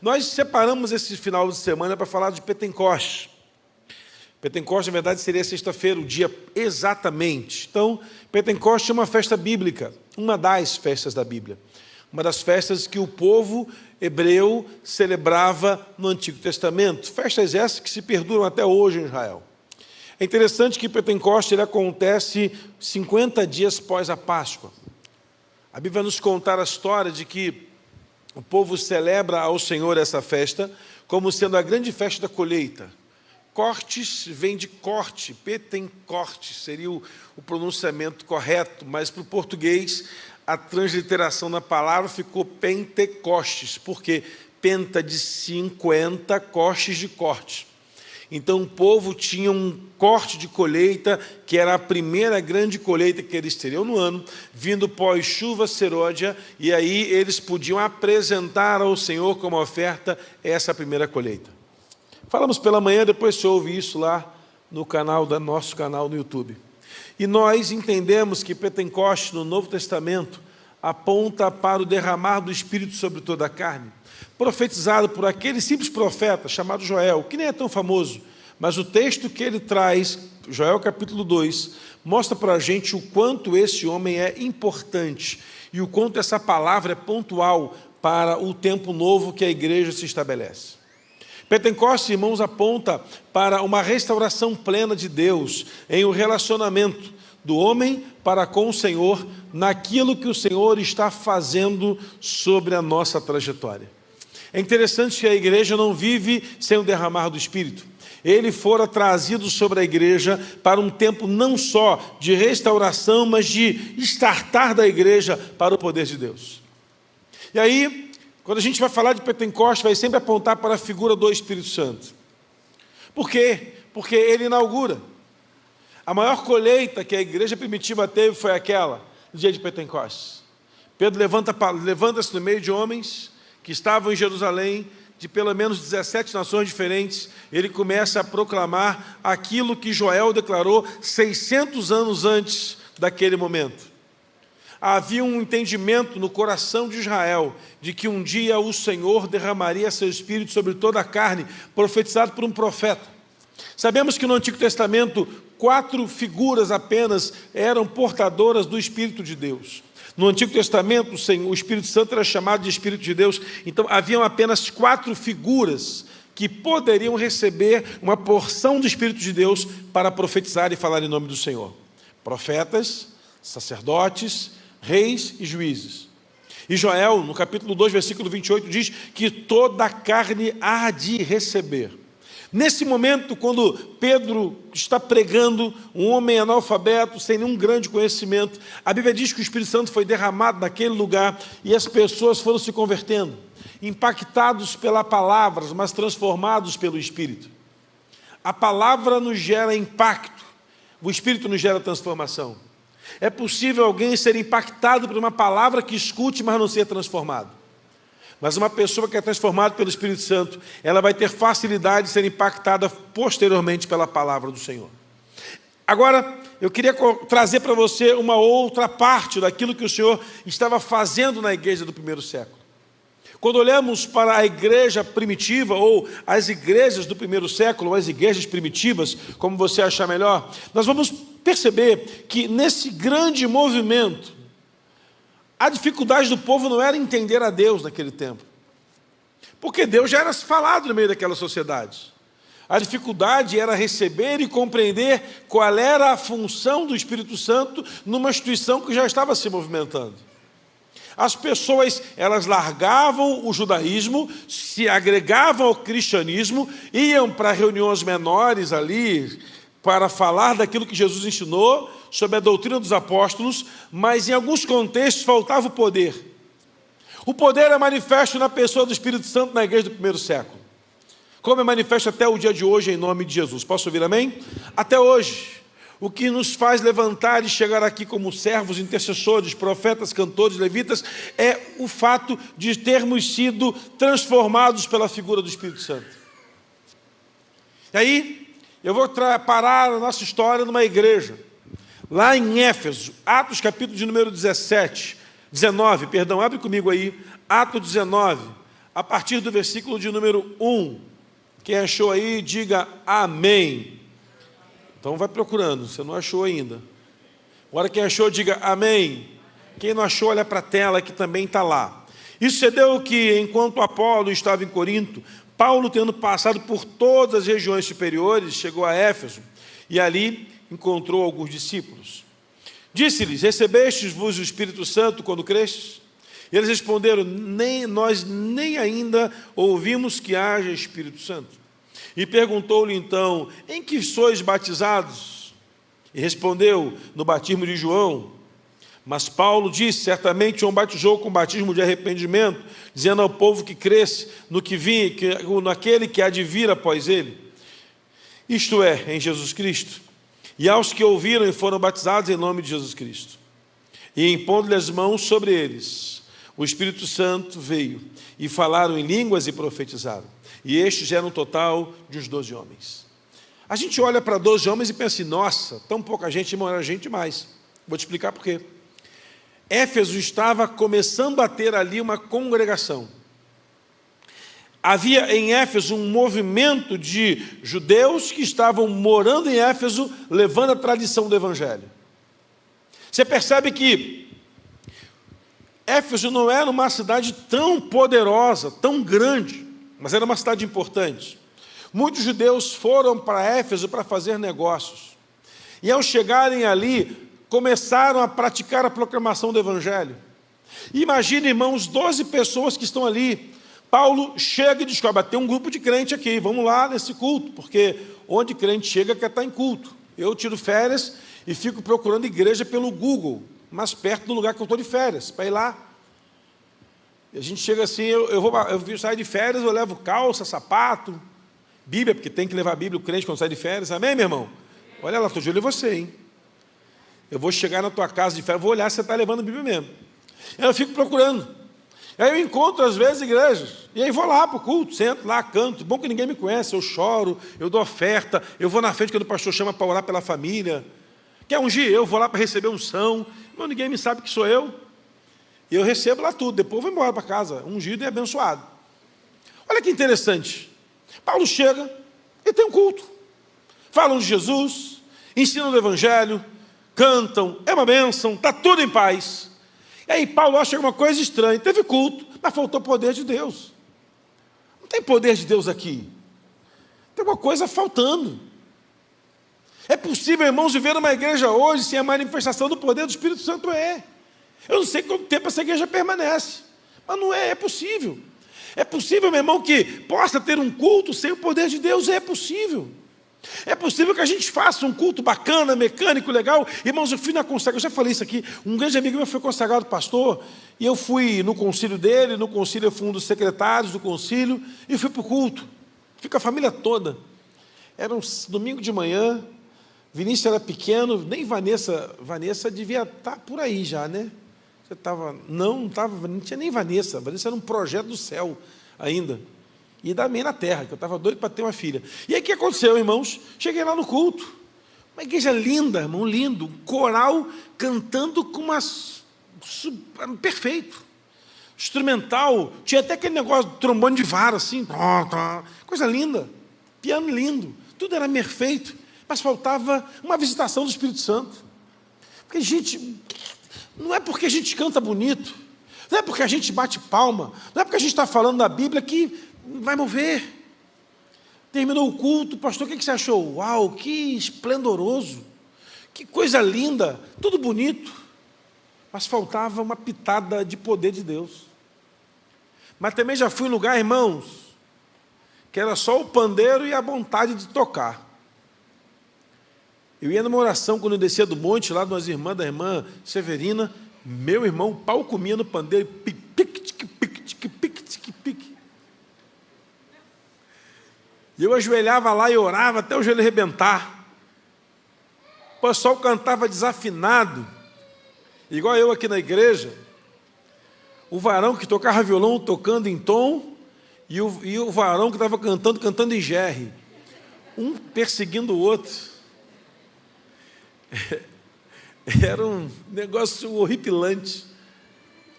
Nós separamos esse final de semana para falar de Pentecoste. Pentecoste, na verdade, seria sexta-feira, o dia exatamente. Então, Pentecoste é uma festa bíblica, uma das festas da Bíblia. Uma das festas que o povo hebreu celebrava no Antigo Testamento. Festas essas que se perduram até hoje em Israel. É interessante que Pentecoste ele acontece 50 dias após a Páscoa. A Bíblia vai nos contar a história de que o povo celebra ao Senhor essa festa como sendo a grande festa da colheita. Cortes vem de corte, Pentecoste seria o pronunciamento correto, mas para o português a transliteração da palavra ficou Pentecostes, porque penta de 50, costes de corte. Então o povo tinha um corte de colheita, que era a primeira grande colheita que eles teriam no ano, vindo pós-chuva seródia, e aí eles podiam apresentar ao Senhor como oferta essa primeira colheita. Falamos pela manhã, depois você ouve isso lá no canal, nosso canal no YouTube. E nós entendemos que Pentecoste no Novo Testamento aponta para o derramar do Espírito sobre toda a carne, profetizado por aquele simples profeta chamado Joel, que nem é tão famoso, mas o texto que ele traz, Joel capítulo 2, mostra para a gente o quanto esse homem é importante e o quanto essa palavra é pontual para o tempo novo que a igreja se estabelece. Pentecoste, irmãos, aponta para uma restauração plena de Deus em um relacionamento do homem para com o Senhor, naquilo que o Senhor está fazendo sobre a nossa trajetória. É interessante que a igreja não vive sem o derramar do Espírito. Ele fora trazido sobre a igreja para um tempo não só de restauração, mas de estartar da igreja para o poder de Deus. E aí, quando a gente vai falar de Pentecoste, vai sempre apontar para a figura do Espírito Santo. Por quê? Porque ele inaugura. A maior colheita que a igreja primitiva teve foi aquela, no dia de Pentecoste. Pedro levanta-se no meio de homens que estavam em Jerusalém, de pelo menos 17 nações diferentes. Ele começa a proclamar aquilo que Joel declarou 600 anos antes daquele momento. Havia um entendimento no coração de Israel de que um dia o Senhor derramaria seu Espírito sobre toda a carne, profetizado por um profeta. Sabemos que no Antigo Testamento 4 figuras apenas eram portadoras do Espírito de Deus. No Antigo Testamento, o Espírito Santo era chamado de Espírito de Deus, então haviam apenas 4 figuras que poderiam receber uma porção do Espírito de Deus para profetizar e falar em nome do Senhor. Profetas, sacerdotes, reis e juízes. E Joel, no capítulo 2, versículo 28, diz que toda a carne há de receber. Nesse momento, quando Pedro está pregando, um homem analfabeto, sem nenhum grande conhecimento, a Bíblia diz que o Espírito Santo foi derramado naquele lugar e as pessoas foram se convertendo, impactados pela palavra, mas transformados pelo Espírito. A palavra nos gera impacto, o Espírito nos gera transformação. É possível alguém ser impactado por uma palavra que escute, mas não ser transformado. Mas uma pessoa que é transformada pelo Espírito Santo, ela vai ter facilidade de ser impactada posteriormente pela palavra do Senhor. Agora, eu queria trazer para você uma outra parte daquilo que o Senhor estava fazendo na igreja do primeiro século. Quando olhamos para a igreja primitiva, ou as igrejas do primeiro século, ou as igrejas primitivas, como você achar melhor, nós vamos perceber que nesse grande movimento, a dificuldade do povo não era entender a Deus naquele tempo, porque Deus já era falado no meio daquela sociedade. A dificuldade era receber e compreender qual era a função do Espírito Santo numa instituição que já estava se movimentando. As pessoas, elas largavam o judaísmo, se agregavam ao cristianismo, iam para reuniões menores ali, para falar daquilo que Jesus ensinou, sobre a doutrina dos apóstolos, mas em alguns contextos faltava o poder. O poder é manifesto na pessoa do Espírito Santo na igreja do primeiro século, como é manifesto até o dia de hoje em nome de Jesus. Posso ouvir amém? Até hoje, o que nos faz levantar e chegar aqui como servos, intercessores, profetas, cantores, levitas, é o fato de termos sido transformados pela figura do Espírito Santo. E aí, eu vou parar a nossa história numa igreja, lá em Éfeso, Atos capítulo de número 19, abre comigo aí, Atos 19, a partir do versículo de número 1. Quem achou aí, diga amém. Então vai procurando, você não achou ainda. Agora quem achou, diga amém. Quem não achou, olha para a tela que também está lá. Isso sucedeu que, enquanto Apolo estava em Corinto, Paulo, tendo passado por todas as regiões superiores, chegou a Éfeso e ali encontrou alguns discípulos. Disse-lhes: recebestes-vos o Espírito Santo quando crestes? E eles responderam: nós nem ainda ouvimos que haja Espírito Santo. E perguntou-lhe então: em que sois batizados? E respondeu: no batismo de João. Mas Paulo disse: certamente João batizou com batismo de arrependimento, dizendo ao povo que cresce no que vinha, naquele que há de vir após ele, isto é, em Jesus Cristo. E aos que ouviram e foram batizados em nome de Jesus Cristo. E impondo-lhe as mãos sobre eles, o Espírito Santo veio, e falaram em línguas e profetizaram. E estes eram um total de uns 12 homens. A gente olha para 12 homens e pensa assim: nossa, tão pouca gente, não era gente mais. Vou te explicar por quê. Éfeso estava começando a ter ali uma congregação. Havia em Éfeso um movimento de judeus que estavam morando em Éfeso, levando a tradição do Evangelho. Você percebe que Éfeso não era uma cidade tão poderosa, tão grande, mas era uma cidade importante. Muitos judeus foram para Éfeso para fazer negócios. E ao chegarem ali, começaram a praticar a proclamação do Evangelho. Imagine, irmãos, 12 pessoas que estão ali. Paulo chega e descobre: tem um grupo de crente aqui, vamos lá nesse culto, porque onde crente chega quer estar em culto. Eu tiro férias e fico procurando igreja pelo Google, mais perto do lugar que eu estou de férias, para ir lá. E a gente chega assim, eu saio de férias, eu levo calça, sapato, Bíblia, porque tem que levar a Bíblia o crente quando sai de férias. Amém, meu irmão? Olha lá, estou de olho em você, hein? Eu vou chegar na tua casa de férias, vou olhar se você está levando a Bíblia mesmo. Aí eu fico procurando. Aí eu encontro, às vezes, igrejas. E aí vou lá para o culto, sento lá, canto. Bom que ninguém me conhece, eu choro, eu dou oferta, eu vou na frente quando o pastor chama para orar pela família. Quer ungir? Eu vou lá para receber unção. Mas ninguém me sabe que sou eu. E eu recebo lá tudo. Depois eu vou embora para casa, ungido e abençoado. Olha que interessante. Paulo chega e tem um culto. Falam de Jesus, ensinam do Evangelho, cantam, é uma bênção, está tudo em paz. E aí Paulo acha uma coisa estranha: teve culto, mas faltou poder de Deus. Não tem poder de Deus aqui. Tem uma coisa faltando. É possível, irmãos, viver numa igreja hoje sem a manifestação do poder do Espírito Santo? É. Eu não sei quanto tempo essa igreja permanece, mas não é, é possível. É possível, meu irmão, que possa ter um culto sem o poder de Deus? É possível. É possível que a gente faça um culto bacana, mecânico, legal. Irmãos, eu fui na consagração, eu já falei isso aqui. Um grande amigo meu foi consagrado pastor, e eu fui no concílio dele. No concílio eu fui um dos secretários do concílio, e fui para o culto. Fui com a família toda. Era um domingo de manhã, Vinícius era pequeno, nem Vanessa devia estar por aí já, né? Você estava, não tinha nem Vanessa era um projeto do céu ainda. E também na terra, que eu estava doido para ter uma filha. E aí o que aconteceu, irmãos? Cheguei lá no culto. Uma igreja linda, irmão, lindo. Um coral cantando com perfeito. Instrumental. Tinha até aquele negócio de trombone de vara, assim. Coisa linda. Piano lindo. Tudo era perfeito. Mas faltava uma visitação do Espírito Santo. Porque, gente, não é porque a gente canta bonito, não é porque a gente bate palma, não é porque a gente está falando da Bíblia que vai mover. Terminou o culto, pastor, o que você achou? Uau, que esplendoroso, que coisa linda, tudo bonito, mas faltava uma pitada de poder de Deus. Mas também já fui em lugar, irmãos, que era só o pandeiro e a vontade de tocar. Eu ia numa oração quando eu descia do monte, lá de umas irmãs da irmã Severina, meu irmão, o pau comia no pandeiro, pique. E eu ajoelhava lá e orava até o joelho arrebentar. O pessoal cantava desafinado, igual eu aqui na igreja. O varão que tocava violão tocando em tom, e o varão que estava cantando em gerre. Um perseguindo o outro. Era um negócio horripilante.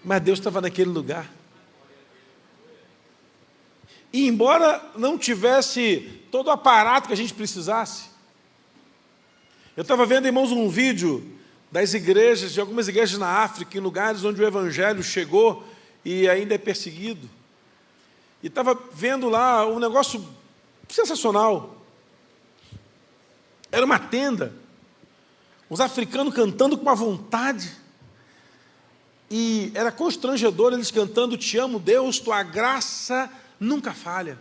Mas Deus estava naquele lugar. E embora não tivesse todo o aparato que a gente precisasse, eu estava vendo, irmãos, um vídeo das igrejas, de algumas igrejas na África, em lugares onde o evangelho chegou e ainda é perseguido. E estava vendo lá um negócio sensacional. Era uma tenda, os africanos cantando com uma vontade, e era constrangedor eles cantando: te amo, Deus, tua graça nunca falha.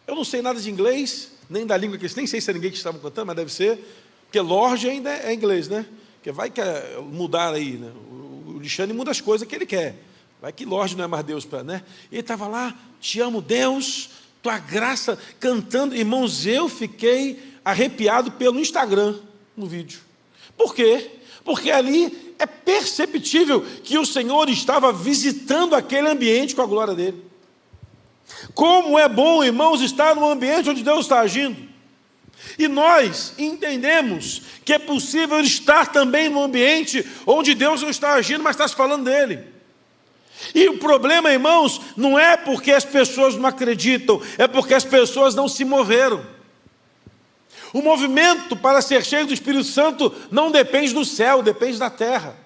Eu não sei nada de inglês, nem da língua que eles, nem sei se é ninguém que estavam cantando, mas deve ser, porque Lorde ainda é inglês, né? Porque vai que mudar aí, né? O Alexandre muda as coisas que ele quer. Vai que Lorde não é mais Deus, né? E ele estava lá: te amo, Deus, tua graça, cantando. Irmãos, eu fiquei arrepiado pelo Instagram, no vídeo. Por quê? Porque ali é perceptível que o Senhor estava visitando aquele ambiente com a glória dele. Como é bom, irmãos, estar num ambiente onde Deus está agindo. E nós entendemos que é possível estar também num ambiente onde Deus não está agindo, mas está se falando dele. E o problema, irmãos, não é porque as pessoas não acreditam, é porque as pessoas não se moveram. O movimento para ser cheio do Espírito Santo não depende do céu, depende da terra.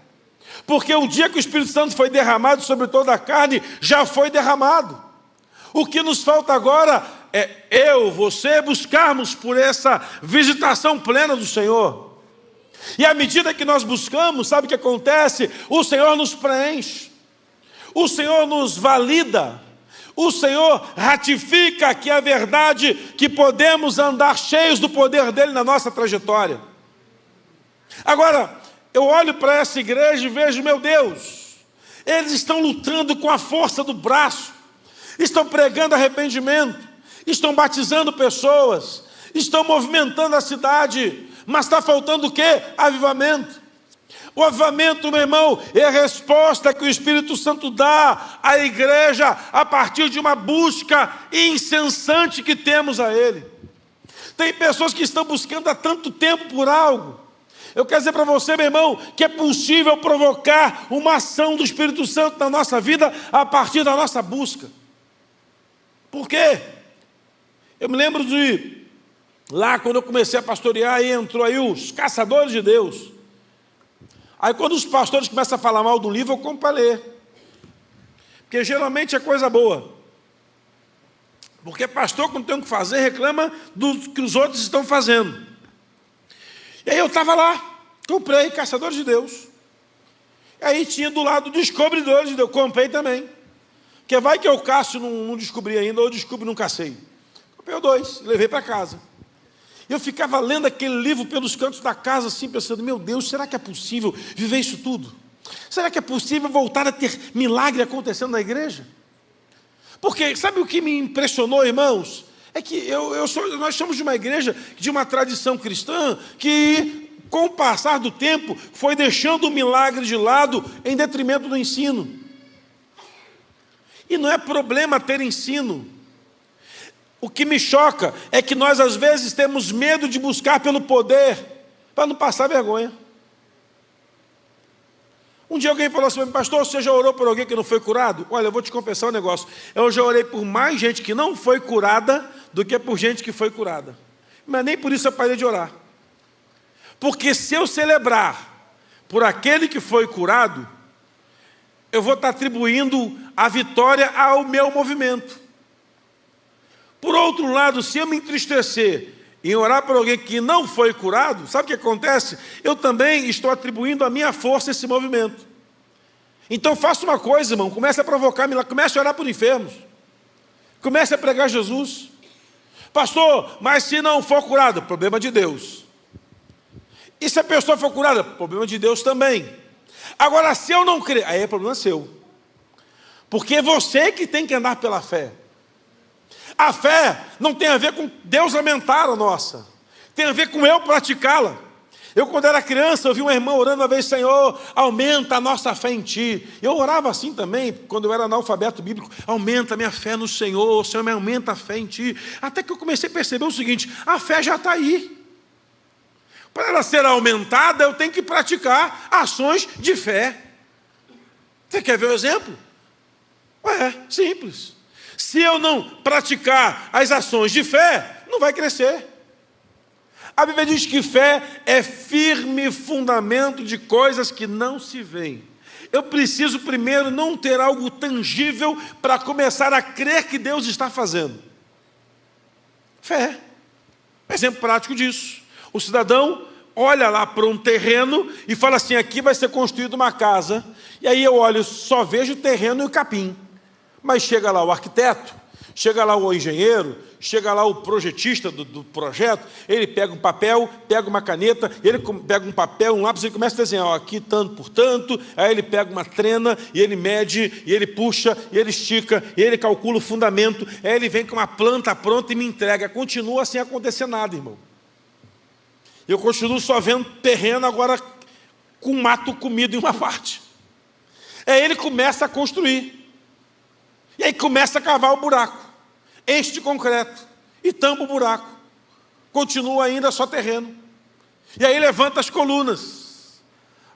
Porque o dia que o Espírito Santo foi derramado sobre toda a carne, já foi derramado. O que nos falta agora é você, buscarmos por essa visitação plena do Senhor. E à medida que nós buscamos, sabe o que acontece? O Senhor nos preenche, o Senhor nos valida, o Senhor ratifica que é a verdade, que podemos andar cheios do poder dEle na nossa trajetória. Agora, eu olho para essa igreja e vejo, meu Deus, eles estão lutando com a força do braço, estão pregando arrependimento, estão batizando pessoas, estão movimentando a cidade, mas está faltando o quê? Avivamento. O avivamento, meu irmão, é a resposta que o Espírito Santo dá à igreja a partir de uma busca incessante que temos a Ele. Tem pessoas que estão buscando há tanto tempo por algo. Eu quero dizer para você, meu irmão, que é possível provocar uma ação do Espírito Santo na nossa vida a partir da nossa busca. Por quê? Eu me lembro de lá quando eu comecei a pastorear, aí entrou aí os caçadores de Deus. Aí quando os pastores começam a falar mal do livro, eu compro para ler. Porque geralmente é coisa boa. Porque pastor, quando tem o que fazer, reclama do que os outros estão fazendo. E aí eu estava lá, comprei Caçadores de Deus. E aí tinha do lado Descobridores de Deus, comprei também. Porque vai que eu caço e não descobri ainda, ou eu descubro e não cacei. Comprei 2, levei para casa. Eu ficava lendo aquele livro pelos cantos da casa, assim, pensando, meu Deus, será que é possível viver isso tudo? Será que é possível voltar a ter milagre acontecendo na igreja? Porque, sabe o que me impressionou, irmãos? É que nós somos de uma igreja, de uma tradição cristã, que, com o passar do tempo, foi deixando o milagre de lado em detrimento do ensino. E não é problema ter ensino. O que me choca é que nós, às vezes, temos medo de buscar pelo poder, para não passar vergonha. Um dia alguém falou assim, pastor, você já orou por alguém que não foi curado? Olha, eu vou te confessar um negócio. Eu já orei por mais gente que não foi curada do que por gente que foi curada. Mas nem por isso eu parei de orar. Porque se eu celebrar por aquele que foi curado, eu vou estar atribuindo a vitória ao meu movimento. Por outro lado, se eu me entristecer em orar por alguém que não foi curado, sabe o que acontece? Eu também estou atribuindo a minha força a esse movimento. Então faça uma coisa, irmão, comece a provocar milagre, comece a orar por enfermos, comece a pregar Jesus. Pastor, mas se não for curado, problema de Deus. E se a pessoa for curada, problema de Deus também. Agora, se eu não crer, aí é problema seu. Porque é você que tem que andar pela fé. A fé não tem a ver com Deus aumentar a nossa, tem a ver com eu praticá-la. Eu, quando era criança, eu vi uma irmã orando uma vez, Senhor, aumenta a nossa fé em Ti. Eu orava assim também, quando eu era analfabeto bíblico, aumenta a minha fé no Senhor, Senhor, me aumenta a fé em Ti. Até que eu comecei a perceber o seguinte, a fé já está aí. Para ela ser aumentada, eu tenho que praticar ações de fé. Você quer ver o exemplo? Simples. Se eu não praticar as ações de fé, não vai crescer. A Bíblia diz que fé é firme fundamento de coisas que não se veem. Eu preciso primeiro não ter algo tangível para começar a crer que Deus está fazendo. Fé. Exemplo prático disso. O cidadão olha lá para um terreno e fala assim, aqui vai ser construída uma casa. E aí eu olho, só vejo o terreno e o capim. Mas chega lá o arquiteto, chega lá o engenheiro, chega lá o projetista do projeto, ele pega um papel, pega uma caneta, ele pega um papel, um lápis, ele começa a desenhar, ó, aqui tanto por tanto, aí ele pega uma trena, e ele mede, e ele puxa, e ele estica, e ele calcula o fundamento, aí ele vem com uma planta pronta e me entrega. Continua sem acontecer nada, irmão. Eu continuo só vendo terreno agora com mato comido em uma parte. Aí ele começa a construir. E aí começa a cavar o buraco, enche de concreto e tampa o buraco. Continua ainda só terreno. E aí levanta as colunas.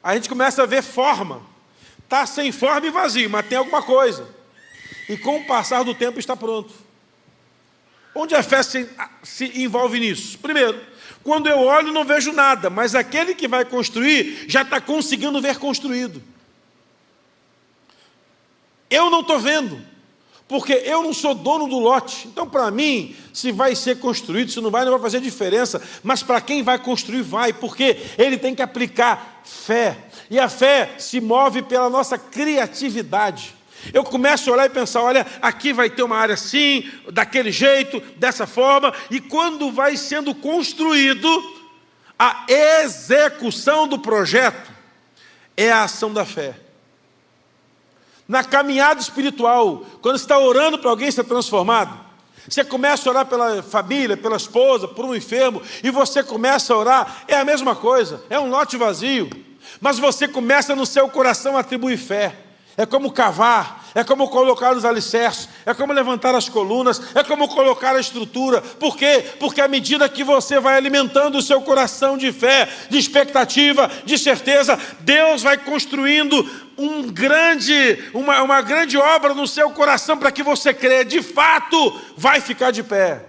A gente começa a ver forma. Está sem forma e vazio, mas tem alguma coisa. E com o passar do tempo está pronto. Onde a fé se envolve nisso? Primeiro, quando eu olho não vejo nada, mas aquele que vai construir já está conseguindo ver construído. Eu não estou vendo, porque eu não sou dono do lote. Então, para mim, se vai ser construído, se não vai fazer diferença. Mas para quem vai construir, vai, porque ele tem que aplicar fé. E a fé se move pela nossa criatividade. Eu começo a olhar e pensar, olha, aqui vai ter uma área assim, daquele jeito, dessa forma. E quando vai sendo construído, a execução do projeto é a ação da fé. Na caminhada espiritual, quando você está orando para alguém ser transformado, você começa a orar pela família, pela esposa, por um enfermo, e você começa a orar, é a mesma coisa, é um lote vazio, mas você começa no seu coração a atribuir fé. É como cavar, é como colocar os alicerces, é como levantar as colunas, é como colocar a estrutura. Por quê? Porque à medida que você vai alimentando o seu coração de fé, de expectativa, de certeza, Deus vai construindo uma grande obra no seu coração para que você crê, de fato, vai ficar de pé.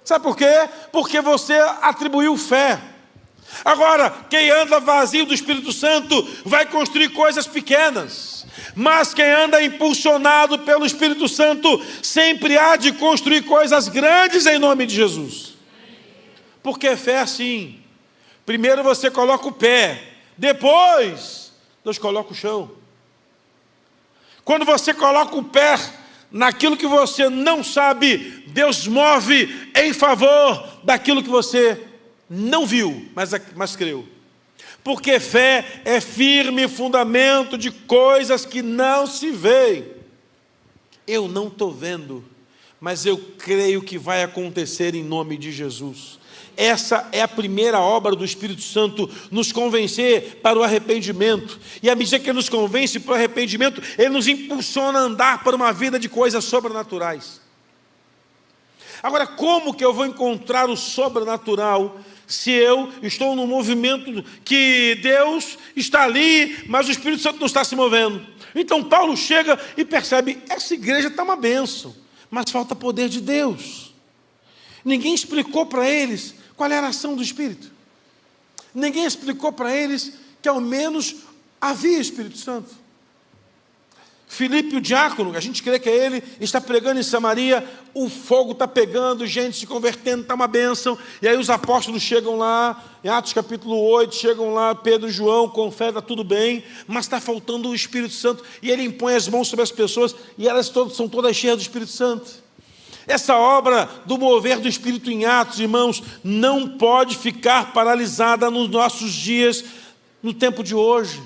Sabe por quê? Porque você atribuiu fé. Agora, quem anda vazio do Espírito Santo vai construir coisas pequenas. Mas quem anda impulsionado pelo Espírito Santo sempre há de construir coisas grandes em nome de Jesus. Porque fé é assim. Primeiro você coloca o pé, depois Deus coloca o chão. Quando você coloca o pé naquilo que você não sabe, Deus move em favor daquilo que você não viu, mas creu. Porque fé é firme fundamento de coisas que não se veem. Eu não estou vendo, mas eu creio que vai acontecer em nome de Jesus. Essa é a primeira obra do Espírito Santo, nos convencer para o arrependimento. E à medida que Ele nos convence para o arrependimento, Ele nos impulsiona a andar para uma vida de coisas sobrenaturais. Agora, como que eu vou encontrar o sobrenatural se eu estou num movimento que Deus está ali, mas o Espírito Santo não está se movendo? Então Paulo chega e percebe, essa igreja está uma bênção, mas falta poder de Deus. Ninguém explicou para eles qual era a ação do Espírito. Ninguém explicou para eles que ao menos havia Espírito Santo. Filipe, o diácono, a gente crê que é ele, está pregando em Samaria, o fogo está pegando, gente se convertendo, está uma bênção. E aí os apóstolos chegam lá, em Atos capítulo 8, chegam lá, Pedro e João, com fé, está tudo bem, mas está faltando o Espírito Santo. E ele impõe as mãos sobre as pessoas, e elas são todas cheias do Espírito Santo. Essa obra do mover do Espírito em Atos, irmãos, não pode ficar paralisada nos nossos dias, no tempo de hoje.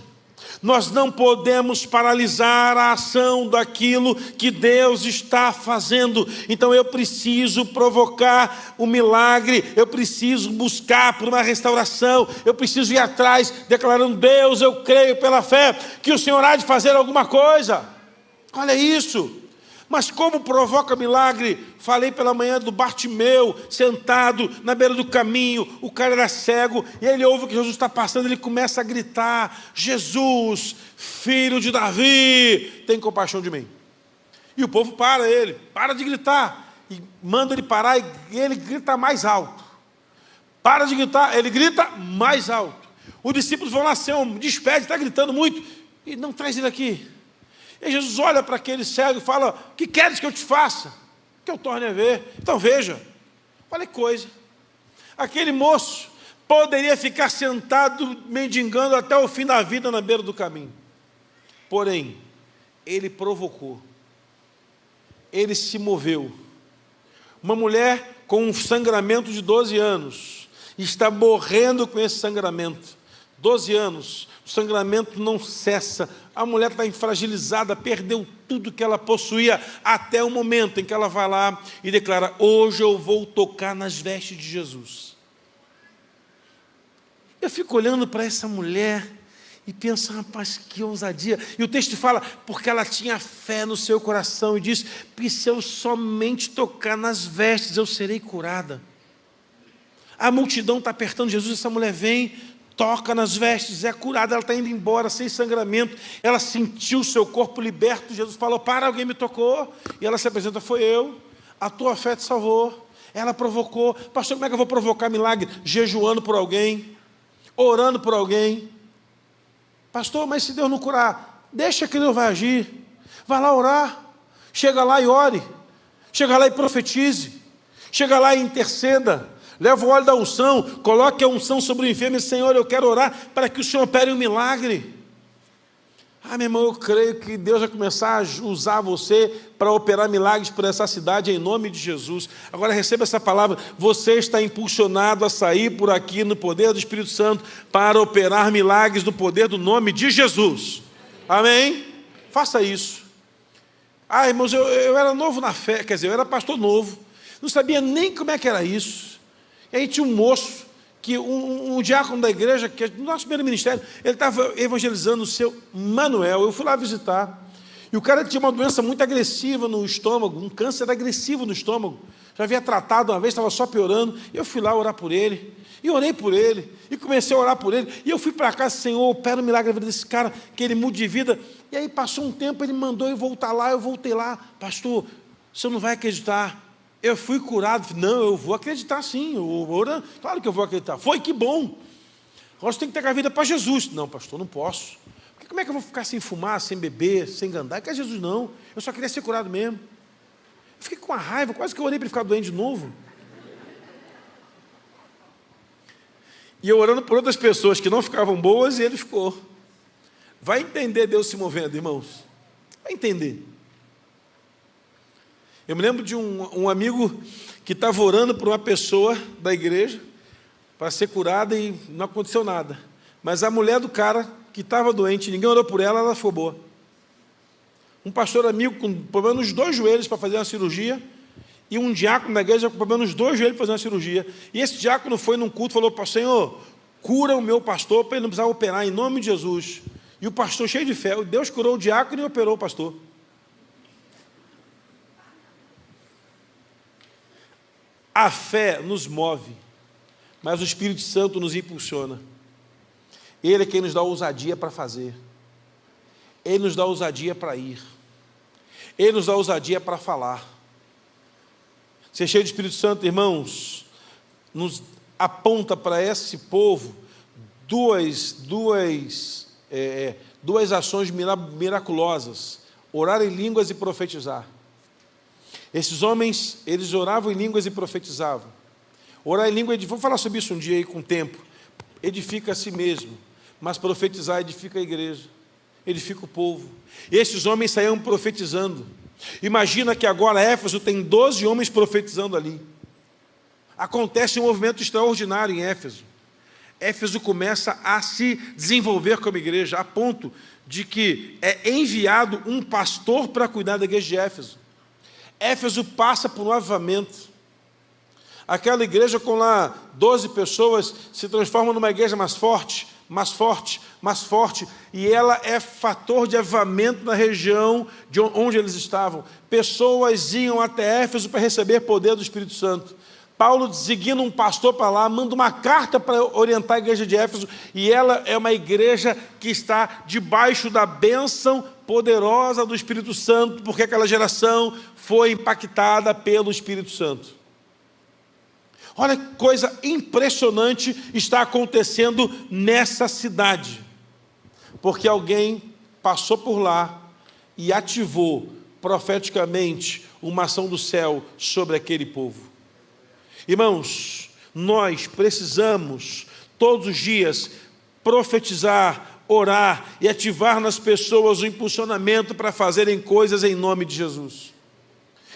Nós não podemos paralisar a ação daquilo que Deus está fazendo. Então eu preciso provocar o milagre, eu preciso buscar por uma restauração, eu preciso ir atrás, declarando, Deus, eu creio pela fé que o Senhor há de fazer alguma coisa. Olha isso. Mas como provoca milagre? Falei pela manhã do Bartimeu, sentado na beira do caminho, o cara era cego, e ele ouve que Jesus está passando, ele começa a gritar, Jesus, filho de Davi, tem compaixão de mim. E o povo para de gritar. E manda ele parar e ele grita mais alto. Para de gritar, ele grita mais alto. Os discípulos vão lá, Senhor, despede, está gritando muito. E não traz ele aqui. E Jesus olha para aquele cego e fala: o que queres que eu te faça? Que eu torne a ver. Então veja, olha que coisa. Aquele moço poderia ficar sentado, mendigando até o fim da vida na beira do caminho. Porém, ele provocou. Ele se moveu. Uma mulher com um sangramento de 12 anos, está morrendo com esse sangramento. 12 anos, o sangramento não cessa. A mulher está fragilizada, perdeu tudo que ela possuía, até o momento em que ela vai lá e declara: hoje eu vou tocar nas vestes de Jesus. Eu fico olhando para essa mulher e penso: rapaz, que ousadia. E o texto fala, porque ela tinha fé no seu coração, e diz: que se eu somente tocar nas vestes, eu serei curada. A multidão está apertando Jesus, essa mulher vem, toca nas vestes, é curada, ela está indo embora sem sangramento, ela sentiu o seu corpo liberto. Jesus falou: para, alguém me tocou. E ela se apresenta: foi eu, a tua fé te salvou. Ela provocou. Pastor, como é que eu vou provocar milagre? Jejuando por alguém, orando por alguém. Pastor, mas se Deus não curar, deixa que Deus vai agir. Vai lá orar, chega lá e ore, chega lá e profetize, chega lá e interceda, leva o óleo da unção, coloque a unção sobre o enfermo e: Senhor, eu quero orar para que o Senhor opere um milagre. Meu irmão, eu creio que Deus vai começar a usar você para operar milagres por essa cidade, em nome de Jesus. Agora receba essa palavra: você está impulsionado a sair por aqui no poder do Espírito Santo para operar milagres no poder do nome de Jesus. Amém? Faça isso. Irmãos, eu era novo na fé, quer dizer, eu era pastor novo, não sabia nem como é que era isso. E aí tinha um moço, que um diácono da igreja, que é do nosso primeiro ministério, ele estava evangelizando o seu Manuel. Eu fui lá visitar, e o cara tinha uma doença muito agressiva no estômago, um câncer agressivo no estômago, já havia tratado uma vez, estava só piorando. E eu fui lá orar por ele, e orei por ele, e comecei a orar por ele, e eu fui para cá: Senhor, opera um milagre na vida desse cara, que ele mude de vida. E aí passou um tempo, ele mandou eu voltar lá, eu voltei lá: pastor, o senhor não vai acreditar, eu fui curado. Não, eu vou acreditar sim, claro que eu vou acreditar. Foi, que bom. Agora você tem que ter a vida para Jesus. Não, pastor, não posso. Porque como é que eu vou ficar sem fumar, sem beber, sem andar? Que é Jesus não, eu só queria ser curado mesmo. Eu fiquei com uma raiva, quase que eu orei para ele ficar doente de novo. E eu orando por outras pessoas que não ficavam boas, e ele ficou. Vai entender Deus se movendo, irmãos. Vai entender. Eu me lembro de um amigo que estava orando por uma pessoa da igreja para ser curada e não aconteceu nada. Mas a mulher do cara que estava doente, ninguém orou por ela, ela ficou boa. Um pastor amigo com problema nos 2 joelhos para fazer uma cirurgia, e um diácono da igreja com problema nos 2 joelhos para fazer uma cirurgia. E esse diácono foi num culto e falou para o Senhor: cura o meu pastor para ele não precisar operar, em nome de Jesus. E o pastor, cheio de fé, Deus curou o diácono e operou o pastor. A fé nos move, mas o Espírito Santo nos impulsiona. Ele é quem nos dá ousadia para fazer. Ele nos dá ousadia para ir. Ele nos dá ousadia para falar. Ser cheio do Espírito Santo, irmãos, nos aponta para esse povo duas ações miraculosas: orar em línguas e profetizar. Esses homens, eles oravam em línguas e profetizavam. Orar em língua, vamos falar sobre isso um dia aí com o tempo. Edifica a si mesmo, mas profetizar edifica a igreja, edifica o povo. E esses homens saíam profetizando. Imagina que agora Éfeso tem 12 homens profetizando ali. Acontece um movimento extraordinário em Éfeso. Éfeso começa a se desenvolver como igreja, a ponto de que é enviado um pastor para cuidar da igreja de Éfeso. Éfeso passa por um avivamento. Aquela igreja com lá 12 pessoas se transforma numa igreja mais forte, mais forte, mais forte, e ela é fator de avivamento na região de onde eles estavam. Pessoas iam até Éfeso para receber poder do Espírito Santo. Paulo designa um pastor para lá, manda uma carta para orientar a igreja de Éfeso, e ela é uma igreja que está debaixo da bênção poderosa do Espírito Santo, porque aquela geração foi impactada pelo Espírito Santo. Olha que coisa impressionante está acontecendo nessa cidade, porque alguém passou por lá e ativou profeticamente uma ação do céu sobre aquele povo. Irmãos, nós precisamos todos os dias profetizar, orar e ativar nas pessoas o impulsionamento para fazerem coisas em nome de Jesus.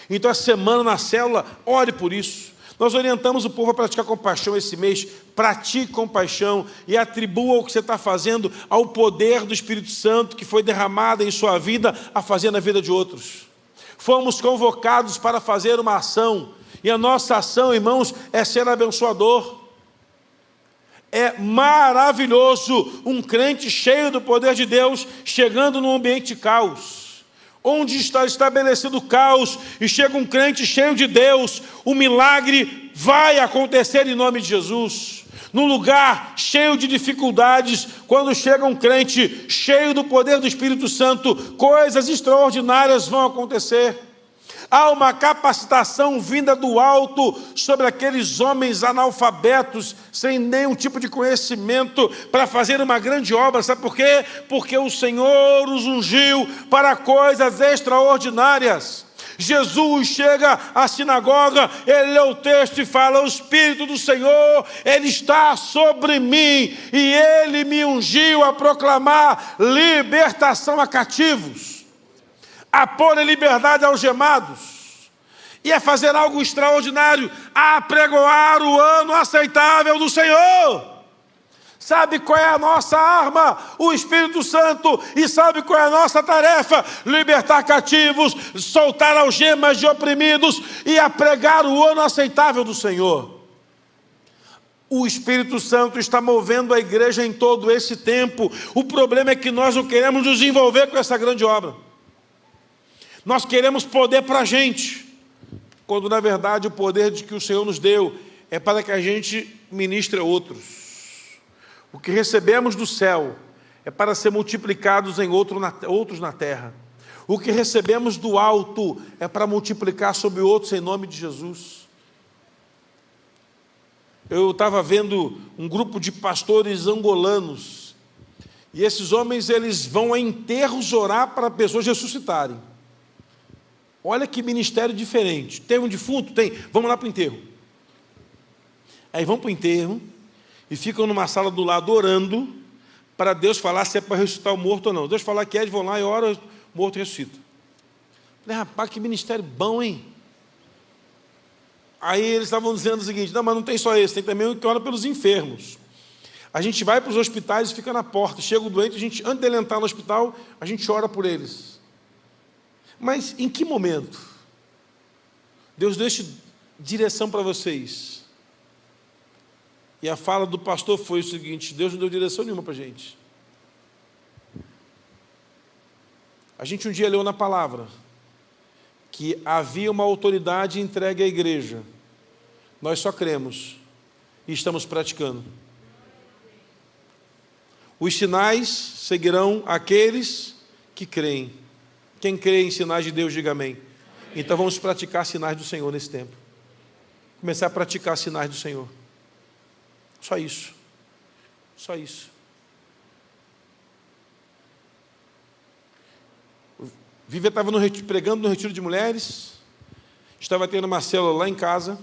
Então, essa semana na célula, ore por isso. Nós orientamos o povo a praticar compaixão esse mês. Pratique compaixão e atribua o que você está fazendo ao poder do Espírito Santo que foi derramado em sua vida a fazer na vida de outros. Fomos convocados para fazer uma ação, e a nossa ação, irmãos, é ser abençoador. É maravilhoso um crente cheio do poder de Deus chegando num ambiente de caos. Onde está estabelecido o caos e chega um crente cheio de Deus, o milagre vai acontecer em nome de Jesus. Num lugar cheio de dificuldades, quando chega um crente cheio do poder do Espírito Santo, coisas extraordinárias vão acontecer. Há uma capacitação vinda do alto sobre aqueles homens analfabetos, sem nenhum tipo de conhecimento, para fazer uma grande obra. Sabe por quê? Porque o Senhor os ungiu para coisas extraordinárias. Jesus chega à sinagoga, ele lê o texto e fala: o Espírito do Senhor, ele está sobre mim, e ele me ungiu a proclamar libertação a cativos, a pôr em liberdade algemados, e a fazer algo extraordinário, a pregoar o ano aceitável do Senhor. Sabe qual é a nossa arma? O Espírito Santo. E sabe qual é a nossa tarefa? Libertar cativos, soltar algemas de oprimidos e a pregar o ano aceitável do Senhor. O Espírito Santo está movendo a igreja em todo esse tempo. O problema é que nós não queremos nos envolver com essa grande obra. Nós queremos poder para a gente, quando na verdade o poder de que o Senhor nos deu é para que a gente ministre a outros. O que recebemos do céu é para ser multiplicados em outros na terra. O que recebemos do alto é para multiplicar sobre outros em nome de Jesus. Eu estava vendo um grupo de pastores angolanos, e esses homens eles vão a enterros orar para pessoas ressuscitarem. Olha que ministério diferente. Tem um defunto? Tem. Vamos lá para o enterro. Aí vão para o enterro e ficam numa sala do lado orando para Deus falar se é para ressuscitar o morto ou não. Deus falar que é, eles vão lá e oram, o morto ressuscita. Falei, rapaz, que ministério bom, hein? Aí eles estavam dizendo o seguinte: não, mas não tem só esse, tem também o que ora pelos enfermos. A gente vai para os hospitais e fica na porta. Chega o doente, a gente, antes dele entrar no hospital, a gente ora por eles. Mas em que momento Deus deixa direção para vocês? E a fala do pastor foi o seguinte: Deus não deu direção nenhuma para a gente. A gente um dia leu na palavra que havia uma autoridade entregue à igreja. Nós só cremos e estamos praticando. Os sinais seguirão aqueles que creem. Quem crê em sinais de Deus, diga amém. Então vamos praticar sinais do Senhor nesse tempo. Começar a praticar sinais do Senhor. Só isso. Só isso. Vivi estava pregando no retiro de mulheres. Estava tendo uma célula lá em casa.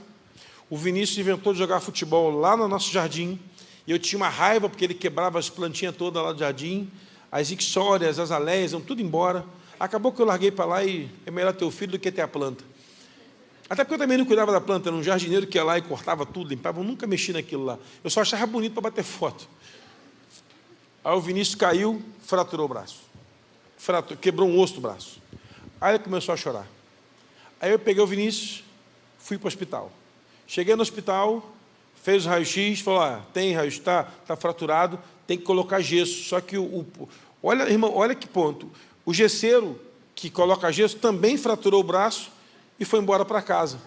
O Vinícius inventou de jogar futebol lá no nosso jardim. E eu tinha uma raiva porque ele quebrava as plantinhas todas lá do jardim. As ixórias, as aleias, iam tudo embora. Acabou que eu larguei para lá e é melhor ter o filho do que ter a planta. Até porque eu também não cuidava da planta, era um jardineiro que ia lá e cortava tudo, limpava, eu nunca mexi naquilo lá. Eu só achava bonito para bater foto. Aí o Vinícius caiu, fraturou o braço. Quebrou um osso do braço. Aí ele começou a chorar. Aí eu peguei o Vinícius, fui para o hospital. Cheguei no hospital, fez o raio-x, falou: tem raio-x, está fraturado, tem que colocar gesso. Só que olha, irmão, olha que ponto. O gesseiro que coloca gesso também fraturou o braço e foi embora para casa.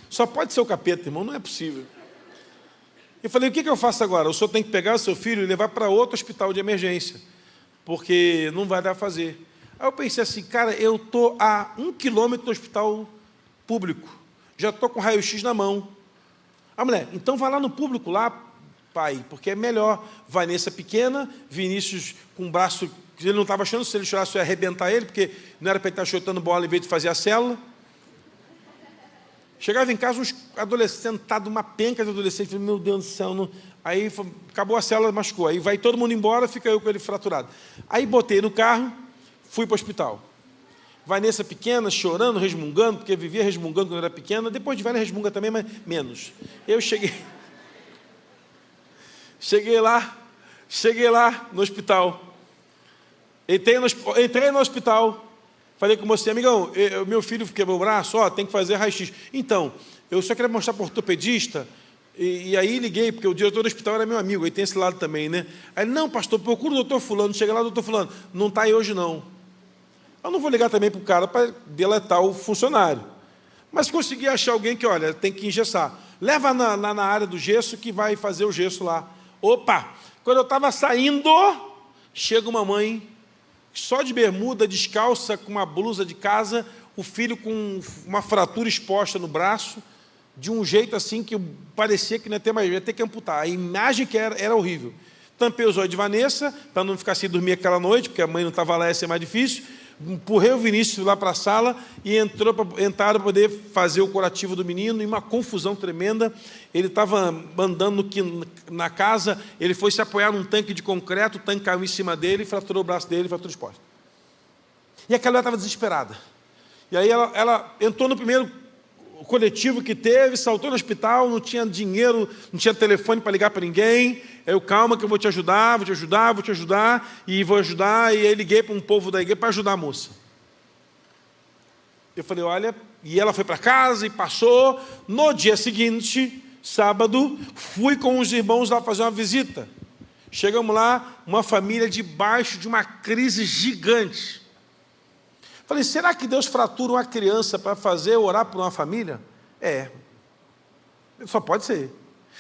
Só pode ser o capeta, irmão, não é possível. Eu falei: o que eu faço agora? O senhor tem que pegar o seu filho e levar para outro hospital de emergência, porque não vai dar para fazer. Aí eu pensei assim, cara, eu estou a 1 quilômetro do hospital público, já estou com raio-x na mão. A mulher, então vai lá no público, lá, pai, porque é melhor. Vanessa pequena, Vinícius com o braço, ele não estava achando, se ele chorasse, eu ia arrebentar ele, porque não era para ele estar chutando bola em vez de fazer a célula. Chegava em casa, uns adolescentes, sentados, uma penca de adolescente, falei, meu Deus do céu, não... Aí acabou a célula, machucou. Aí vai todo mundo embora, fica eu com ele fraturado. Aí botei no carro, fui para o hospital. Vanessa pequena, chorando, resmungando, porque vivia resmungando quando era pequena, depois de velha resmunga também, mas menos. Eu cheguei lá no hospital. Entrei no hospital, falei com você, amigão, meu filho quebrou o braço, tem que fazer raio-x. Então, eu só queria mostrar para o ortopedista, e aí liguei, porque o diretor do hospital era meu amigo, aí tem esse lado também, né? Aí, não, pastor, procura o doutor fulano, chega lá, doutor fulano, não está aí hoje não. Eu não vou ligar também para o cara para deletar o funcionário. Mas consegui achar alguém que, olha, tem que engessar. Leva na área do gesso que vai fazer o gesso lá. Opa! Quando eu estava saindo, chega uma mãe, só de bermuda, descalça, com uma blusa de casa, o filho com uma fratura exposta no braço, de um jeito assim que parecia que não ia ter mais, ia ter que amputar. A imagem que era horrível. Tampei os olhos de Vanessa, para não ficar sem dormir aquela noite, porque a mãe não estava lá, ia ser mais difícil. Empurrei o Vinícius lá para a sala e entraram para poder fazer o curativo do menino, e uma confusão tremenda. Ele estava andando na casa, ele foi se apoiar num tanque de concreto, o tanque caiu em cima dele, fraturou o braço dele, fraturou exposta. E aquela mulher estava desesperada. E aí ela entrou no primeiro coletivo que teve, saltou no hospital, não tinha dinheiro, não tinha telefone para ligar para ninguém. Eu, calma que eu vou te ajudar, e aí liguei para um povo da igreja para ajudar a moça. Eu falei, olha, e ela foi para casa e passou. No dia seguinte, sábado, fui com os irmãos lá fazer uma visita. Chegamos lá, uma família debaixo de uma crise gigante. Falei, será que Deus fratura uma criança para orar por uma família? Só pode ser.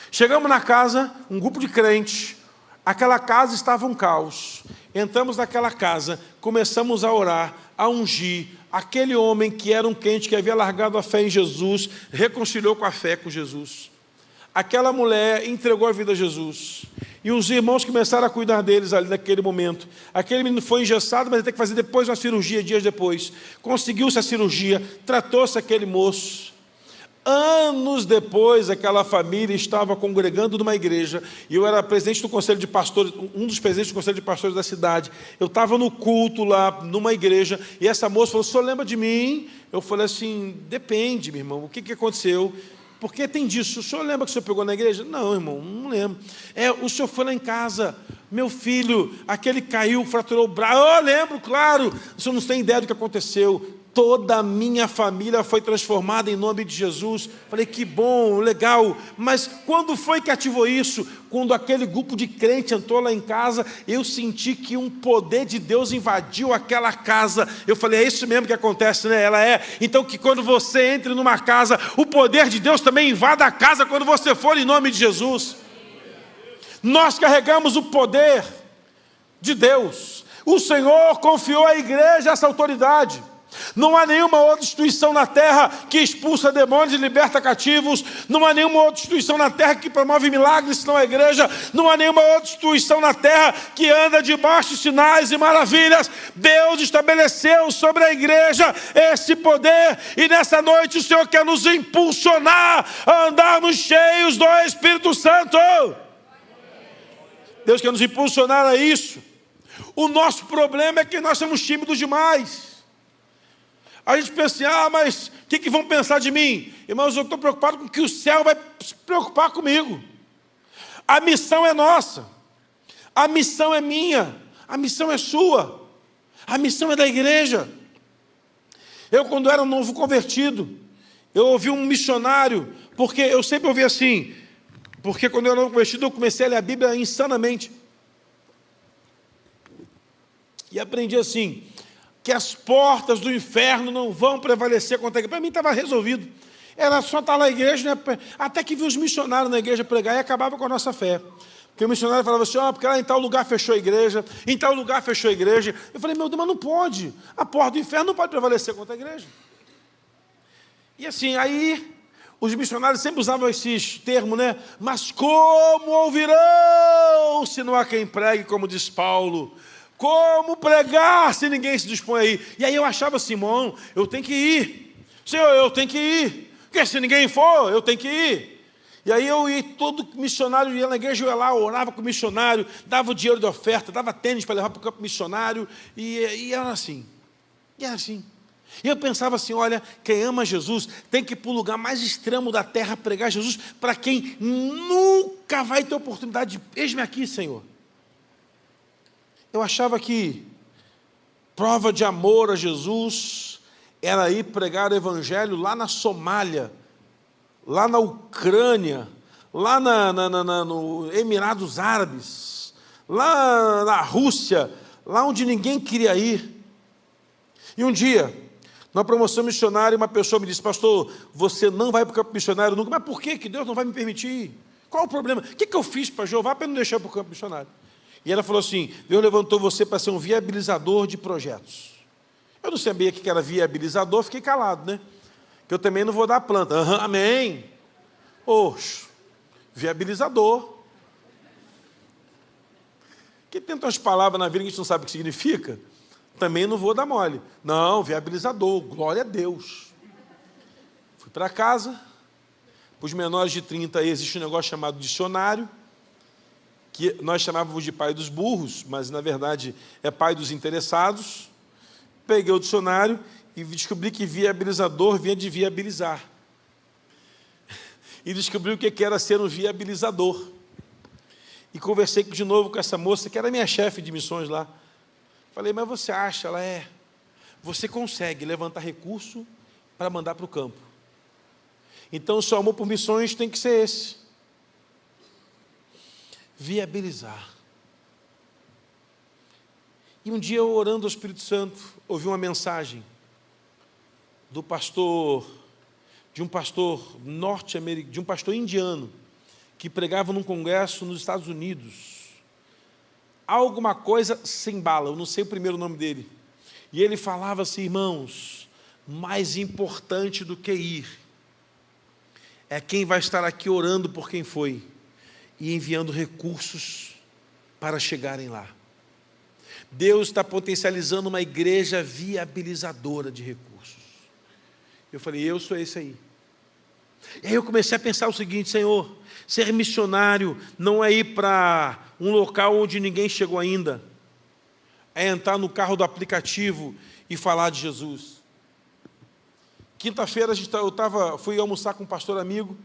Chegamos na casa, um grupo de crentes, aquela casa estava um caos. Entramos naquela casa, começamos a orar, a ungir. Aquele homem que era um crente, que havia largado a fé em Jesus, reconciliou com a fé com Jesus. Aquela mulher entregou a vida a Jesus. E os irmãos começaram a cuidar deles ali naquele momento. Aquele menino foi engessado, mas ele tem que fazer depois uma cirurgia, dias depois. Conseguiu-se a cirurgia, tratou-se aquele moço. Anos depois, aquela família estava congregando numa igreja, e eu era presidente do conselho de pastores, um dos presidentes do conselho de pastores da cidade. Eu estava no culto lá, numa igreja, e essa moça falou, o senhor lembra de mim? Eu falei assim, depende, meu irmão, o que aconteceu? Porque tem disso, o senhor lembra que o senhor pegou na igreja? Não, irmão, não lembro. O senhor foi lá em casa, meu filho, aquele caiu, fraturou o braço. Eu lembro, claro, o senhor não tem ideia do que aconteceu. Toda a minha família foi transformada em nome de Jesus. Falei, que bom, legal. Mas quando foi que ativou isso? Quando aquele grupo de crente entrou lá em casa, eu senti que um poder de Deus invadiu aquela casa. Eu falei, é isso mesmo que acontece, né? Ela é. Então que quando você entre numa casa, o poder de Deus também invada a casa quando você for em nome de Jesus. Nós carregamos o poder de Deus. O Senhor confiou à igreja essa autoridade. Não há nenhuma outra instituição na terra que expulsa demônios e liberta cativos. Não há nenhuma outra instituição na terra que promove milagres, senão a igreja. Não há nenhuma outra instituição na terra que anda debaixo de sinais e maravilhas. Deus estabeleceu sobre a igreja esse poder, e nessa noite o Senhor quer nos impulsionar a andarmos cheios do Espírito Santo. Deus quer nos impulsionar a isso. O nosso problema é que nós somos tímidos demais. A gente pensa assim, mas o que vão pensar de mim? Irmãos, eu estou preocupado com o que o céu vai se preocupar comigo. A missão é nossa. A missão é minha. A missão é sua. A missão é da igreja. Eu, quando era um novo convertido, eu ouvi um missionário, porque eu sempre ouvi assim, porque quando eu era novo convertido, eu comecei a ler a Bíblia insanamente. E aprendi assim, que as portas do inferno não vão prevalecer contra a igreja. Para mim estava resolvido. Era só estar na igreja, né? Até que vi os missionários na igreja pregar e acabava com a nossa fé. Que o missionário falava assim, ó, porque lá em tal lugar fechou a igreja, em tal lugar fechou a igreja. Eu falei, meu Deus, mas não pode. A porta do inferno não pode prevalecer contra a igreja. E assim, aí, os missionários sempre usavam esses termos, né? Mas como ouvirão se não há quem pregue, como diz Paulo? Como pregar se ninguém se dispõe a ir? E aí eu achava assim, irmão, eu tenho que ir. Senhor, eu tenho que ir. Porque se ninguém for, eu tenho que ir. E aí eu ia, todo missionário ia na igreja, eu ia lá, orava com o missionário, dava o dinheiro de oferta, dava tênis para levar para o campo missionário, e era assim. E era assim. E eu pensava assim, olha, quem ama Jesus tem que ir para o lugar mais extremo da terra pregar Jesus para quem nunca vai ter oportunidade de, eis-me aqui, Senhor. Eu achava que prova de amor a Jesus era ir pregar o evangelho lá na Somália, lá na Ucrânia, lá no Emirados Árabes, lá na Rússia, lá onde ninguém queria ir. E um dia, numa promoção missionária, uma pessoa me disse, pastor, você não vai para o campo missionário nunca. Mas por que Deus não vai me permitir? Qual o problema? O que eu fiz para Jeová para não deixar para o campo missionário? E ela falou assim, Deus levantou você para ser um viabilizador de projetos. Eu não sabia o que era viabilizador, fiquei calado, né? Que eu também não vou dar planta. Amém. Oxe, viabilizador. Que tem tantas palavras na vida que a gente não sabe o que significa. Também não vou dar mole. Não, viabilizador, glória a Deus. Fui para casa. Para os menores de 30 aí existe um negócio chamado dicionário, que nós chamávamos de pai dos burros, mas na verdade é pai dos interessados. Peguei o dicionário e descobri que viabilizador vinha de viabilizar. E descobri o que era ser um viabilizador. E conversei de novo com essa moça, que era minha chefe de missões lá. Falei, mas você acha? Ela você consegue levantar recurso para mandar para o campo. Então o seu amor por missões tem que ser esse. Viabilizar. E um dia, eu orando ao Espírito Santo, ouvi uma mensagem de um pastor norte-americano, de um pastor indiano, que pregava num congresso nos Estados Unidos. Alguma coisa sem bala, eu não sei o primeiro nome dele. E ele falava assim, irmãos, mais importante do que ir, é quem vai estar aqui orando por quem foi, e enviando recursos para chegarem lá. Deus está potencializando uma igreja viabilizadora de recursos. Eu falei, eu sou esse aí. E aí eu comecei a pensar o seguinte, Senhor, ser missionário não é ir para um local onde ninguém chegou ainda, é entrar no carro do aplicativo e falar de Jesus. Quinta-feira fui almoçar com um pastor amigo,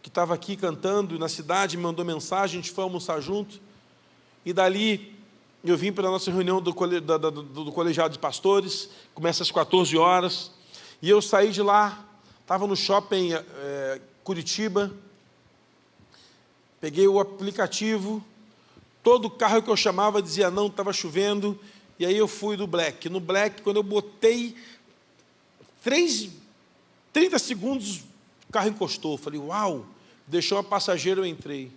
que estava aqui cantando na cidade, me mandou mensagem, a gente foi almoçar junto, e dali eu vim para a nossa reunião do colegiado de pastores, começa às 14 horas, e eu saí de lá, estava no shopping Curitiba, peguei o aplicativo, todo carro que eu chamava dizia não, estava chovendo, e aí eu fui do Black. No Black, quando eu botei 30 segundos, o carro encostou. Falei, uau, deixou a passageira, eu entrei.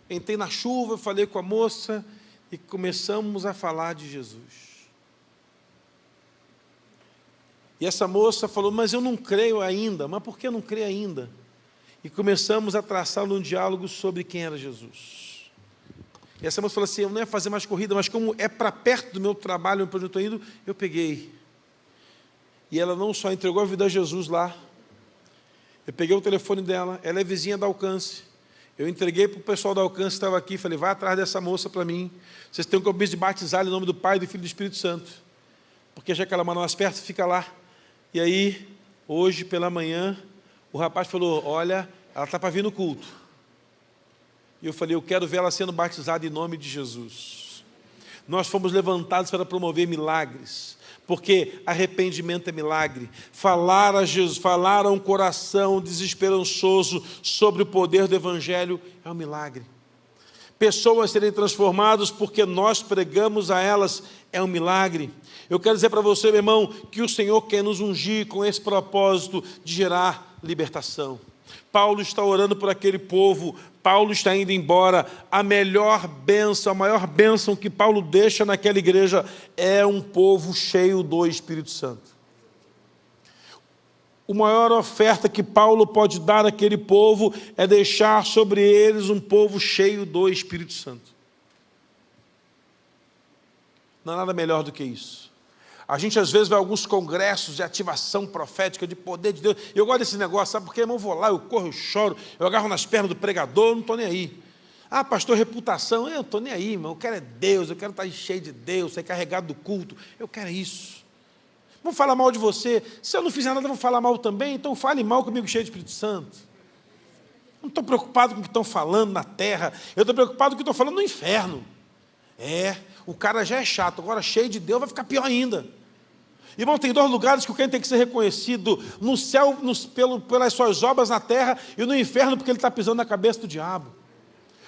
Entrei na chuva, falei com a moça e começamos a falar de Jesus. E essa moça falou, mas eu não creio ainda. Mas por que eu não creio ainda? E começamos a traçar um diálogo sobre quem era Jesus. E essa moça falou assim, eu não ia fazer mais corrida, mas como é para perto do meu trabalho, onde eu estou indo, eu peguei. E ela não só entregou a vida a Jesus lá, eu peguei o telefone dela, ela é vizinha da Alcance. Eu entreguei para o pessoal da Alcance que estava aqui, falei, vai atrás dessa moça para mim. Vocês têm o compromisso de batizar em nome do Pai, do Filho e do Espírito Santo. Porque já que ela mora mais perto, fica lá. E aí, hoje pela manhã, o rapaz falou, olha, ela está para vir no culto. E eu falei, eu quero ver ela sendo batizada em nome de Jesus. Nós fomos levantados para promover milagres, porque arrependimento é milagre. Falar a Jesus, falar a um coração desesperançoso sobre o poder do Evangelho é um milagre. Pessoas serem transformadas porque nós pregamos a elas é um milagre. Eu quero dizer para você, meu irmão, que o Senhor quer nos ungir com esse propósito de gerar libertação. Paulo está orando por aquele povo Paulo está indo embora. A melhor bênção, a maior bênção que Paulo deixa naquela igreja é um povo cheio do Espírito Santo. A maior oferta que Paulo pode dar àquele povo é deixar sobre eles um povo cheio do Espírito Santo. Não há nada melhor do que isso. A gente às vezes vai a alguns congressos de ativação profética, de poder de Deus. Eu gosto desse negócio, sabe por quê? Irmão, eu vou lá, eu corro, eu choro, eu agarro nas pernas do pregador, eu não estou nem aí. Ah, pastor, reputação, eu não estou nem aí, irmão. Eu quero é Deus, eu quero estar cheio de Deus, ser carregado do culto. Eu quero isso. Vão falar mal de você. Se eu não fizer nada, vão falar mal também. Então fale mal comigo, cheio de Espírito Santo. Não estou preocupado com o que estão falando na terra. Eu estou preocupado com o que estão falando no inferno. O cara já é chato. Agora, cheio de Deus, vai ficar pior ainda. Irmão, tem dois lugares que o crente tem que ser reconhecido. No céu, pelas suas obras na terra. E no inferno, porque ele está pisando na cabeça do diabo.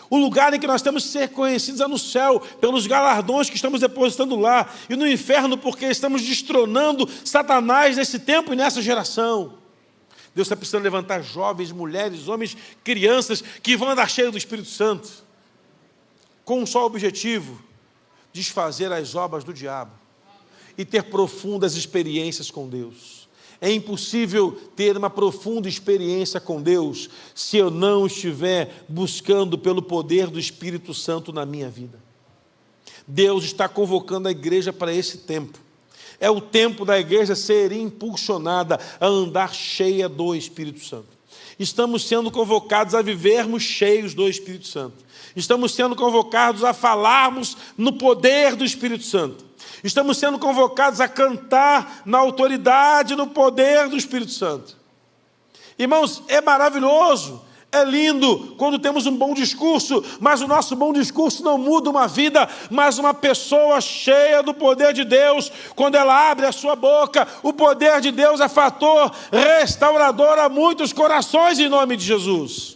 O lugar em que nós temos que ser reconhecidos é no céu, pelos galardões que estamos depositando lá. E no inferno, porque estamos destronando Satanás nesse tempo e nessa geração. Deus está precisando levantar jovens, mulheres, homens, crianças, que vão andar cheios do Espírito Santo. Com um só objetivo: desfazer as obras do diabo. E ter profundas experiências com Deus. É impossível ter uma profunda experiência com Deus se eu não estiver buscando pelo poder do Espírito Santo na minha vida. Deus está convocando a igreja para esse tempo. É o tempo da igreja ser impulsionada a andar cheia do Espírito Santo. Estamos sendo convocados a vivermos cheios do Espírito Santo. Estamos sendo convocados a falarmos no poder do Espírito Santo. Estamos sendo convocados a cantar na autoridade e no poder do Espírito Santo. Irmãos, é maravilhoso, é lindo quando temos um bom discurso, mas o nosso bom discurso não muda uma vida, mas uma pessoa cheia do poder de Deus. Quando ela abre a sua boca, o poder de Deus é fator restaurador a muitos corações, em nome de Jesus.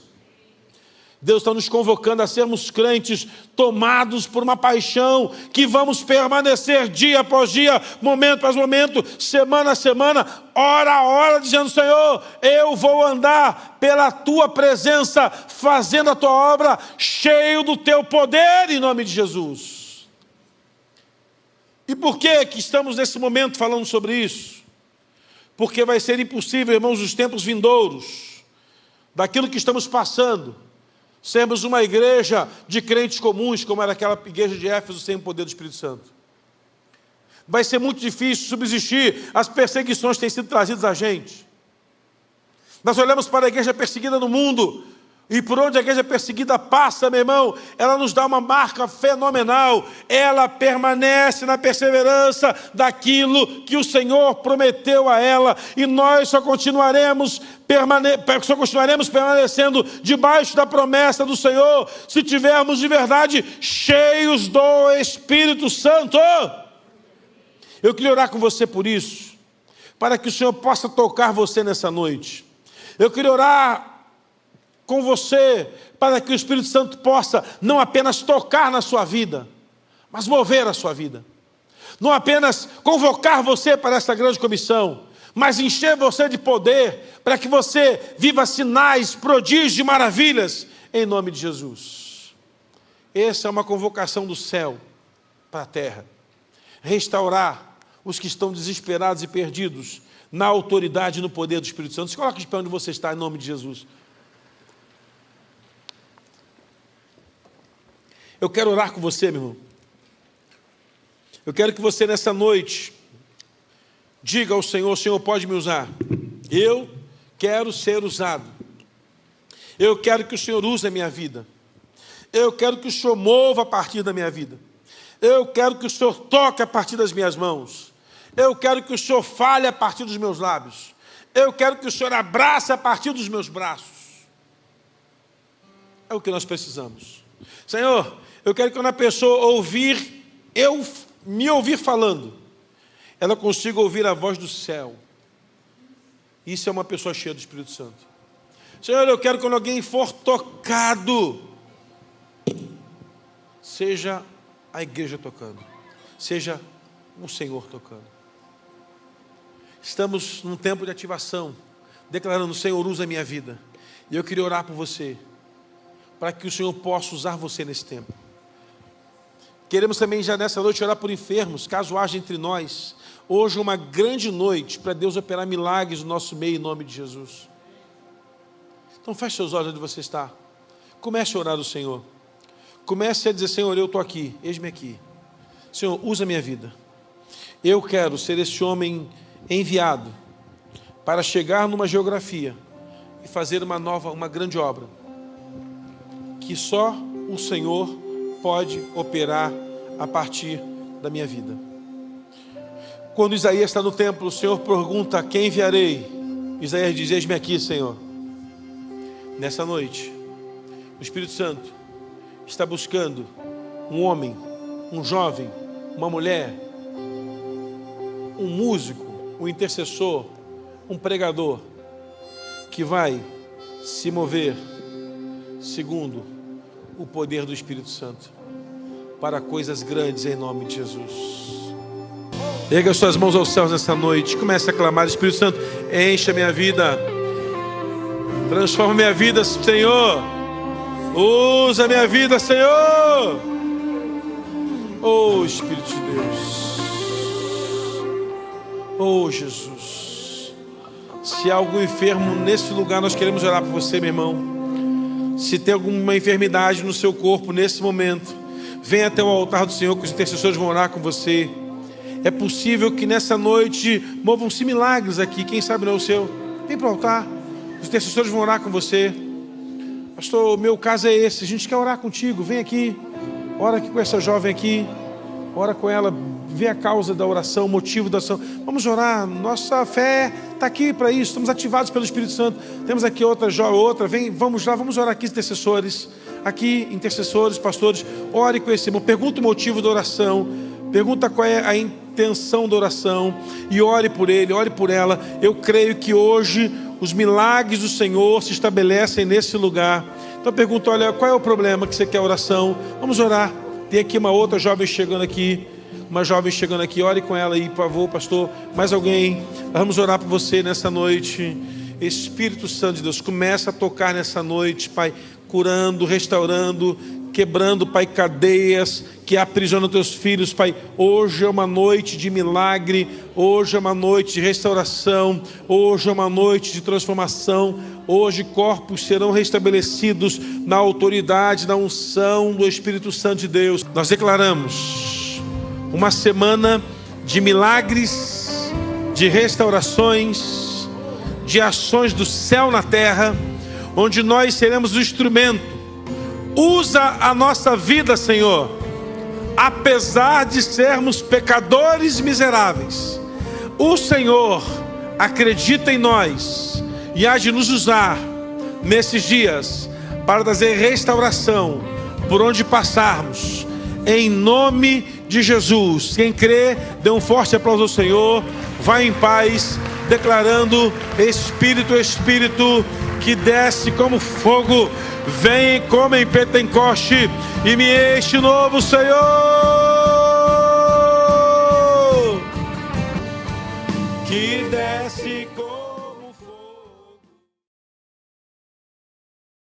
Deus está nos convocando a sermos crentes tomados por uma paixão, que vamos permanecer dia após dia, momento após momento, semana a semana, hora a hora, dizendo: Senhor, eu vou andar pela Tua presença, fazendo a Tua obra, cheio do Teu poder, em nome de Jesus. E por que estamos nesse momento falando sobre isso? Porque vai ser impossível, irmãos, nos tempos vindouros, daquilo que estamos passando, sermos uma igreja de crentes comuns, como era aquela igreja de Éfeso, sem o poder do Espírito Santo. Vai ser muito difícil subsistir as perseguições que têm sido trazidas a gente. Nós olhamos para a igreja perseguida no mundo, e por onde a igreja perseguida passa, meu irmão, ela nos dá uma marca fenomenal. Ela permanece na perseverança daquilo que o Senhor prometeu a ela, e nós só continuaremos permanecendo debaixo da promessa do Senhor se tivermos de verdade cheios do Espírito Santo. Eu queria orar com você por isso, para que o Senhor possa tocar você nessa noite. Eu queria orar com você, para que o Espírito Santo possa não apenas tocar na sua vida, mas mover a sua vida. Não apenas convocar você para essa grande comissão, mas encher você de poder, para que você viva sinais, prodígios e maravilhas, em nome de Jesus. Essa é uma convocação do céu para a terra. Restaurar os que estão desesperados e perdidos, na autoridade e no poder do Espírito Santo. Se coloque de pé onde você está, em nome de Jesus. Eu quero orar com você, meu irmão. Eu quero que você nessa noite diga ao Senhor: o Senhor pode me usar. Eu quero ser usado. Eu quero que o Senhor use a minha vida. Eu quero que o Senhor mova a partir da minha vida. Eu quero que o Senhor toque a partir das minhas mãos. Eu quero que o Senhor fale a partir dos meus lábios. Eu quero que o Senhor abrace a partir dos meus braços. É o que nós precisamos. Senhor, eu quero que quando a pessoa me ouvir falando, ela consiga ouvir a voz do céu. Isso é uma pessoa cheia do Espírito Santo. Senhor, eu quero que quando alguém for tocado, seja a igreja tocando, seja o Senhor tocando. Estamos num tempo de ativação, declarando: o Senhor usa a minha vida. E eu queria orar por você, para que o Senhor possa usar você nesse tempo. Queremos também já nessa noite orar por enfermos, caso haja entre nós. Hoje é uma grande noite para Deus operar milagres no nosso meio, em nome de Jesus. Então feche seus olhos onde você está. Comece a orar ao Senhor. Comece a dizer: Senhor, eu estou aqui, eis-me aqui. Senhor, usa a minha vida. Eu quero ser esse homem enviado para chegar numa geografia e fazer uma grande obra que só o Senhor pode operar a partir da minha vida. Quando Isaías está no templo, o Senhor pergunta: quem enviarei? Isaías diz: eis-me aqui, Senhor. Nessa noite, o Espírito Santo está buscando um homem, um jovem, uma mulher, um músico, um intercessor, um pregador, que vai se mover segundo o poder do Espírito Santo para coisas grandes em nome de Jesus. Erga suas mãos aos céus nessa noite, comece a clamar: Espírito Santo, encha minha vida, transforma minha vida, Senhor, usa minha vida, Senhor. Oh Espírito de Deus, oh Jesus, se há algum enfermo nesse lugar, nós queremos orar por você, meu irmão. Se tem alguma enfermidade no seu corpo nesse momento, venha até o altar do Senhor, que os intercessores vão orar com você. É possível que nessa noite movam-se milagres aqui. Quem sabe não é o seu? Vem para o altar, os intercessores vão orar com você. Pastor, o meu caso é esse, a gente quer orar contigo. Vem aqui, ora aqui com essa jovem aqui, ora com ela, vê a causa da oração, o motivo da ação. Vamos orar, nossa fé está aqui para isso, estamos ativados pelo Espírito Santo. Temos aqui outra, vem, vamos lá, vamos orar aqui, intercessores. Aqui, intercessores, pastores, ore com esse irmão, pergunta o motivo da oração, pergunta qual é a intenção da oração e ore por ele, ore por ela. Eu creio que hoje os milagres do Senhor se estabelecem nesse lugar. Então pergunta: olha, qual é o problema que você quer oração? Vamos orar. Tem aqui uma outra jovem chegando aqui, ore com ela aí, por favor, pastor. Mais alguém? Vamos orar por você nessa noite. Espírito Santo de Deus, começa a tocar nessa noite, Pai, curando, restaurando, quebrando, Pai, cadeias que aprisionam teus filhos, Pai. Hoje é uma noite de milagre, hoje é uma noite de restauração, hoje é uma noite de transformação. Hoje corpos serão restabelecidos na autoridade, na unção do Espírito Santo de Deus. Nós declaramos uma semana de milagres, de restaurações, de ações do céu na terra, onde nós seremos o instrumento. Usa a nossa vida, Senhor, apesar de sermos pecadores miseráveis. O Senhor acredita em nós e há de nos usar nesses dias para trazer restauração por onde passarmos, em nome de Jesus. Quem crê, dê um forte aplauso ao Senhor. Vai em paz, declarando: Espírito, Espírito que desce como fogo, vem como em Pentecoste e me enche novo, Senhor.